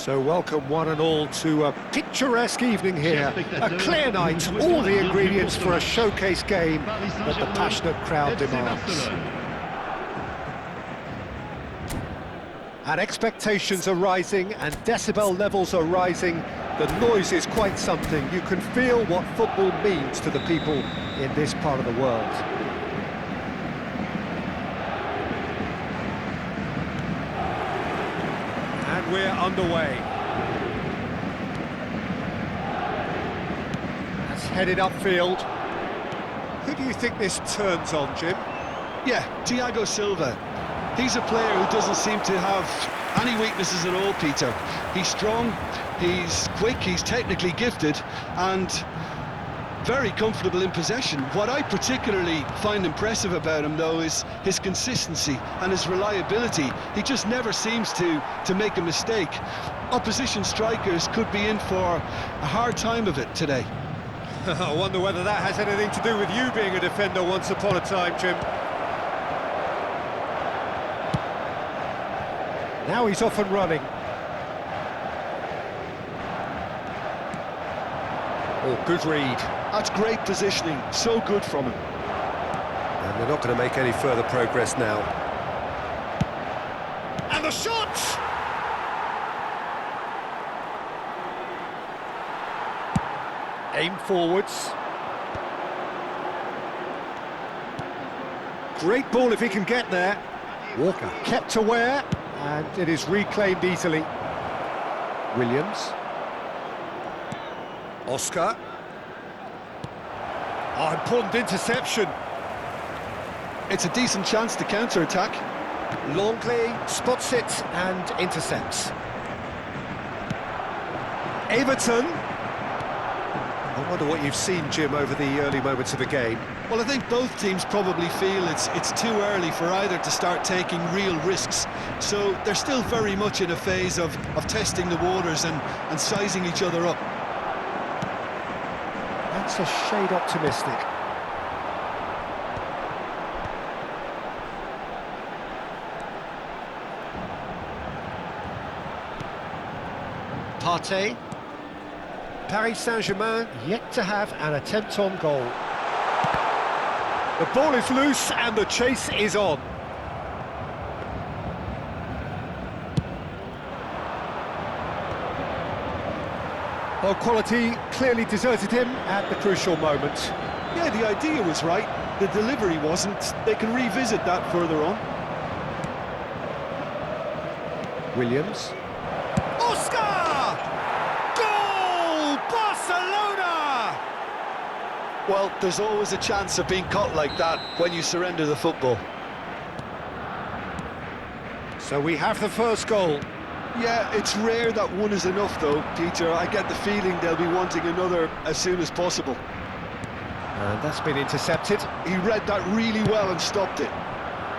So welcome one and all to a picturesque evening here, a clear night, all the ingredients for a showcase game that the passionate crowd demands. And expectations are rising and decibel levels are rising. The noise is quite something. You can feel what football means to the people in this part of the world. And we're underway. That's headed upfield. Who do you think this turns on, Jim? Yeah, Thiago Silva. He's a player who doesn't seem to have any weaknesses at all, Peter. He's strong, he's quick, he's technically gifted, and very comfortable in possession. What I particularly find impressive about him, though, is his consistency and his reliability. He just never seems to make a mistake. Opposition strikers could be in for a hard time of it today. I wonder whether that has anything to do with you being a defender once upon a time, Jim. Now he's off and running. Oh, good read. That's great positioning, so good from him. And they're not going to make any further progress now. And the shot! Aim forwards. Great ball if he can get there. Walker kept aware, and it is reclaimed easily. Williams. Oscar. Oh, important interception. It's a decent chance to counter-attack. Longley spots it and intercepts. Everton. I wonder what you've seen, Jim, over the early moments of the game. Well, I think both teams probably feel it's too early for either to start taking real risks. So they're still very much in a phase of testing the waters and sizing each other up. That's a shade optimistic. Partey. Paris Saint-Germain yet to have an attempt on goal. The ball is loose and the chase is on. Well, quality clearly deserted him at the crucial moment. Yeah, the idea was right, the delivery wasn't. They can revisit that further on. Williams. Oscar! Barcelona! Well, there's always a chance of being caught like that when you surrender the football. So we have the first goal. Yeah, it's rare that one is enough though, Peter. I get the feeling they'll be wanting another as soon as possible. And that's been intercepted. He read that really well and stopped it.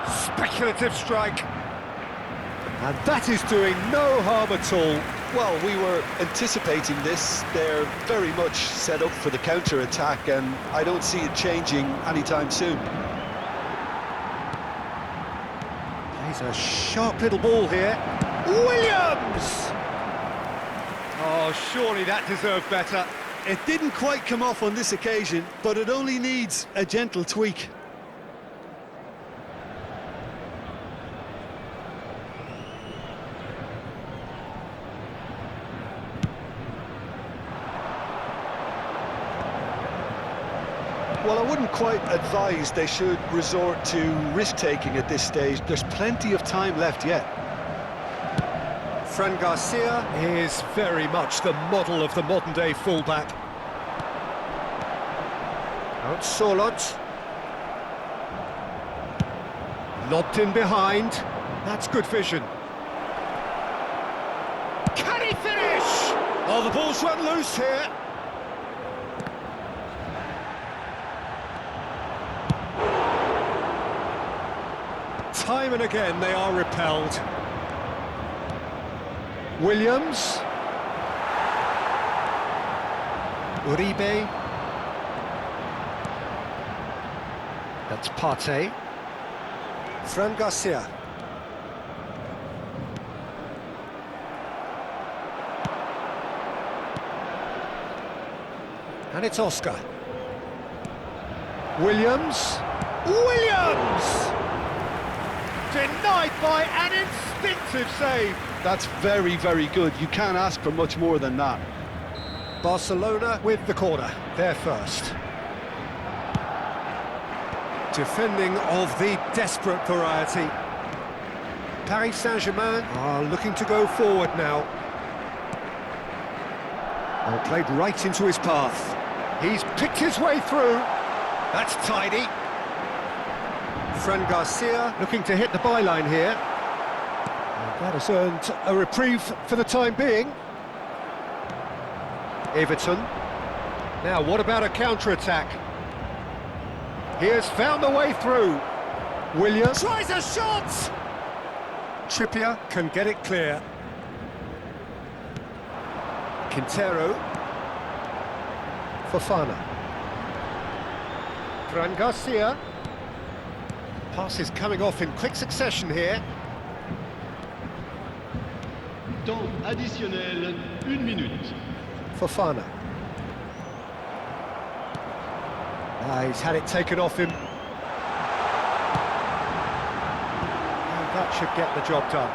Speculative strike. And that is doing no harm at all. Well, we were anticipating this. They're very much set up for the counter-attack, and I don't see it changing anytime soon. Plays a sharp little ball here. Williams! Oh, surely that deserved better. It didn't quite come off on this occasion, but it only needs a gentle tweak. Well, I wouldn't quite advise they should resort to risk-taking at this stage. There's plenty of time left yet. Fran Garcia is very much the model of the modern-day fullback. Out Solot. Lobbed in behind. That's good vision. Can he finish? Oh, the ball's run loose here. Time and again they are repelled. Williams. Uribe. That's Partey. Fran Garcia. And it's Oscar. Williams. Williams! Denied by an instinctive save. That's very, very good. You can't ask for much more than that. Barcelona with the corner, they're first. Defending of the desperate variety. Paris Saint-Germain are looking to go forward now. Oh, played right into his path. He's picked his way through. That's tidy. Fran Garcia looking to hit the byline here. And that has earned a reprieve for the time being. Everton. Now, what about a counter-attack? He has found the way through. Williams tries a shot! Trippier can get it clear. Quintero. Fofana. Fran Garcia. Passes coming off in quick succession here. Temps additionnel, 1 minute. Fofana. He's had it taken off him. And that should get the job done.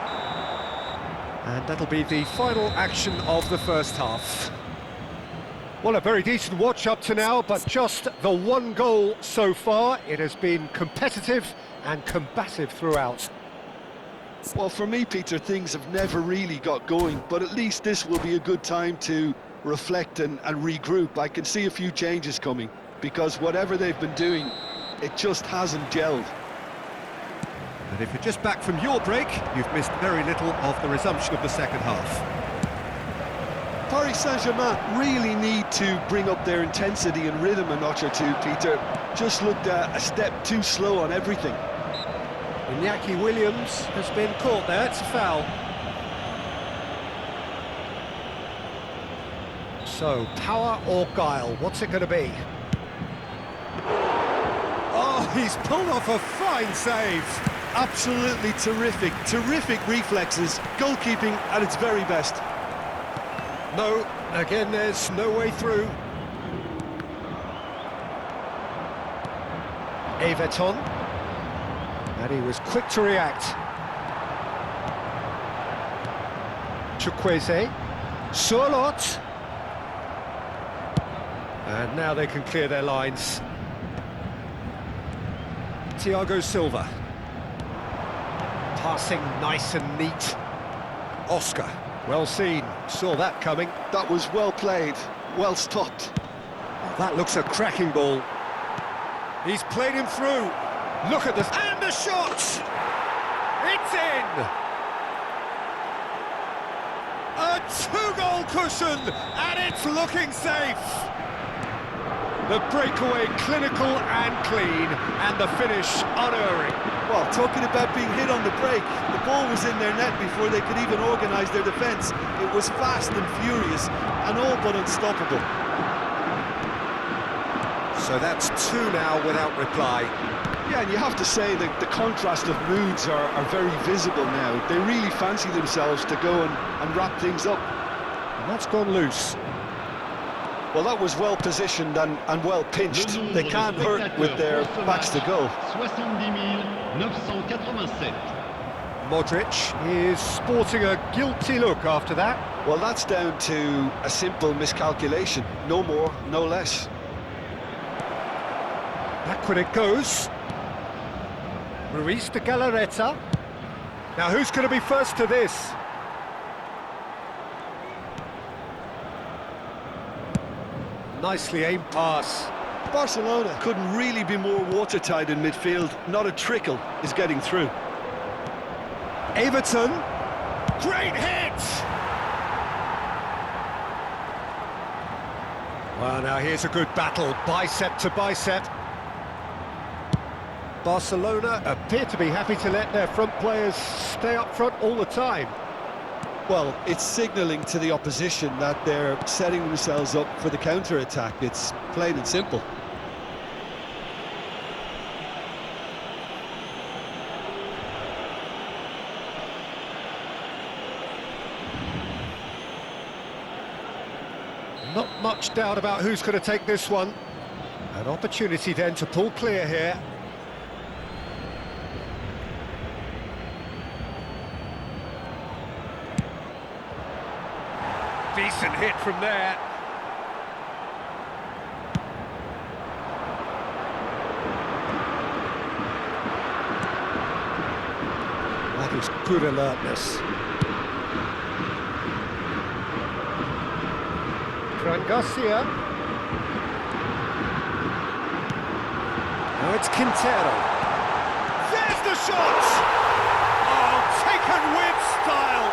And that'll be the final action of the first half. Well, a very decent watch up to now, but just the one goal so far. It has been competitive and combative throughout. Well, for me, Peter, things have never really got going, but at least this will be a good time to reflect and regroup. I can see a few changes coming, because whatever they've been doing, it just hasn't gelled. And if you're just back from your break, you've missed very little of the resumption of the second half. Paris Saint-Germain really need to bring up their intensity and rhythm a notch or two, Peter. Just looked a step too slow on everything. Iñaki Williams has been caught there, it's a foul. So, power or guile, what's it going to be? Oh, he's pulled off a fine save. Absolutely terrific, terrific reflexes, goalkeeping at its very best. No, again there's no way through. Everton. And he was quick to react. Chukwueze. Surlot. And now they can clear their lines. Thiago Silva. Passing nice and neat. Oscar. Well seen, saw that coming. That was well played, well stopped. Oh, that looks a cracking ball. He's played him through. Look at this, and the shot! It's in! A two-goal cushion, and it's looking safe. The breakaway clinical and clean, and the finish unerring. Well, talking about being hit on the break, the ball was in their net before they could even organise their defence. It was fast and furious, and all but unstoppable. So that's two now without reply. Yeah, and you have to say that the contrast of moods are very visible now. They really fancy themselves to go and wrap things up. And that's gone loose. Well, that was well positioned and well pinched. They can't hurt with their backs to goal. 70,987. Modric is sporting a guilty look after that. Well, that's down to a simple miscalculation. No more, no less. Back when it goes. Ruiz de Galarreta. Now who's going to be first to this? Nicely aimed pass. Barcelona couldn't really be more watertight in midfield. Not a trickle is getting through. Everton. Great hit! Well, now here's a good battle, bicep to bicep. Barcelona appear to be happy to let their front players stay up front all the time. Well, it's signalling to the opposition that they're setting themselves up for the counter-attack. It's plain and simple. Not much doubt about who's going to take this one. An opportunity then to pull clear here. Decent hit from there. That is good alertness. Garcia. Now it's Quintero. There's the shot! Oh, taken with style!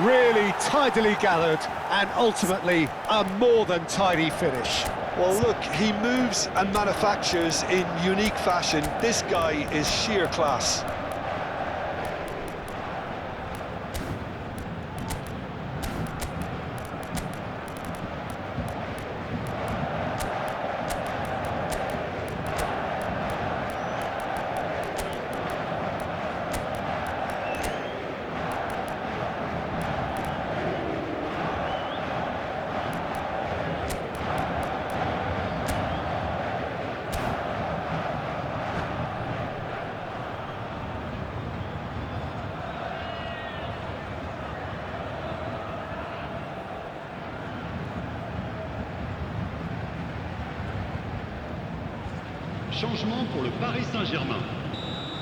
Really tidily gathered, and ultimately a more than tidy finish. Well, look, he moves and manufactures in unique fashion. This guy is sheer class. Changement pour le Paris Saint-Germain.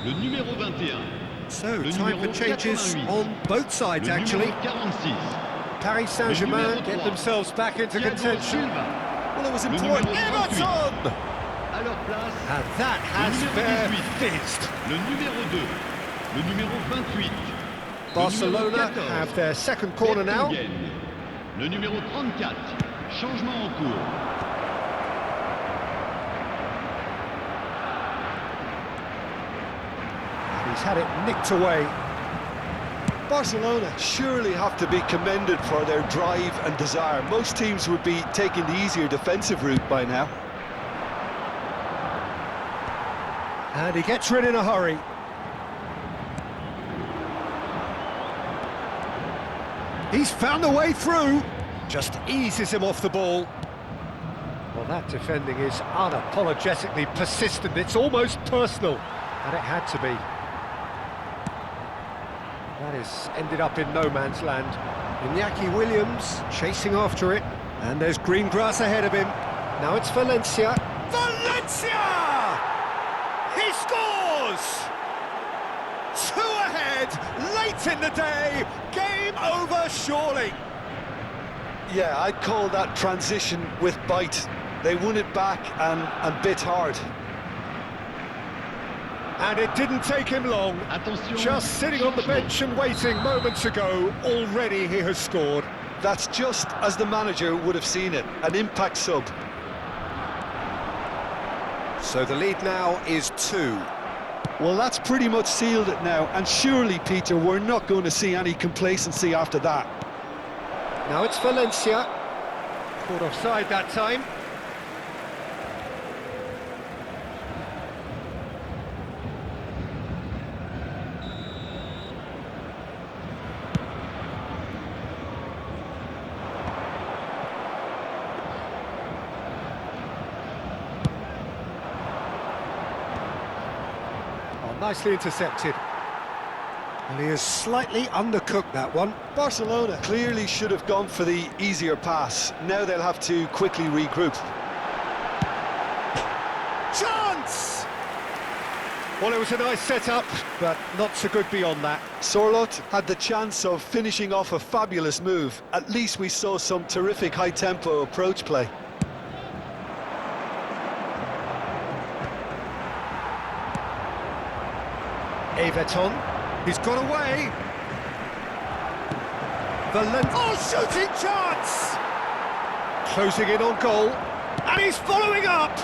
Le numéro 21. So, Le time for numéro changes 88. on both sides, Le actually. numéro 46. Paris Saint-Germain numéro get 3. themselves back into Thiago contention. Silva. Well, it was Le important. numéro 38. Everton! À leur place, And that has numéro fair 18. fizzed. le numéro 2. Le numéro 28. Barcelona le numéro 14. have their second corner now. Vertonghen. Le numéro 34. Changement en cours. He's had it nicked away. Barcelona surely have to be commended for their drive and desire. Most teams would be taking the easier defensive route by now. And he gets rid in a hurry. He's found a way through. Just eases him off the ball. Well, that defending is unapologetically persistent. It's almost personal. And it had to be. That has ended up in no man's land. Iñaki Williams chasing after it. And there's green grass ahead of him. Now it's Valencia. Valencia! He scores! 2 ahead, late in the day. Game over, surely. Yeah, I'd call that transition with bite. They won it back and bit hard. And it didn't take him long. Attention, Just sitting on the changement. bench and waiting moments ago, already he has scored. That's just as the manager would have seen it, an impact sub. So the lead now is 2. Well, that's pretty much sealed it now, and surely, Peter, we're not going to see any complacency after that. Now it's Valencia. Caught offside that time. Nicely intercepted. And he has slightly undercooked that one. Barcelona clearly should have gone for the easier pass. Now they'll have to quickly regroup. Chance! Well, it was a nice setup, but not so good beyond that. Sorloth had the chance of finishing off a fabulous move. At least we saw some terrific high-tempo approach play. Everton, he's got away. Oh, shooting chance! Closing in on goal, and he's following up.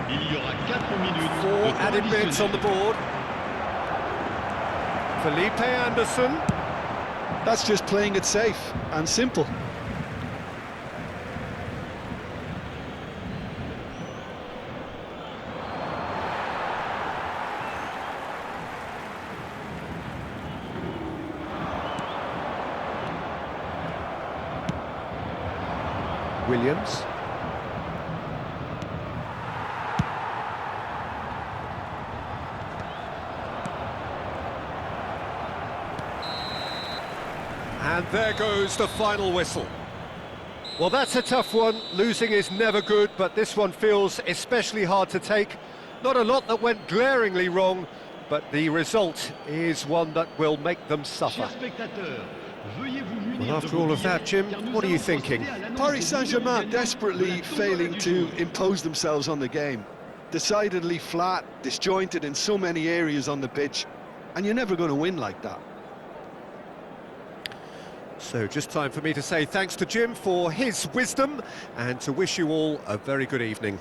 Il y aura 4 minutes 4 de temps added minutes on the additionnel. board. Felipe Anderson. That's just playing it safe and simple. Williams. And there goes the final whistle. Well, that's a tough one. Losing is never good, but this one feels especially hard to take. Not a lot that went glaringly wrong, but the result is one that will make them suffer. Well, after all of that, Jim, what are you thinking? Paris Saint-Germain desperately failing to impose themselves on the game. Decidedly flat, disjointed in so many areas on the pitch, and you're never going to win like that. So just time for me to say thanks to Jim for his wisdom and to wish you all a very good evening.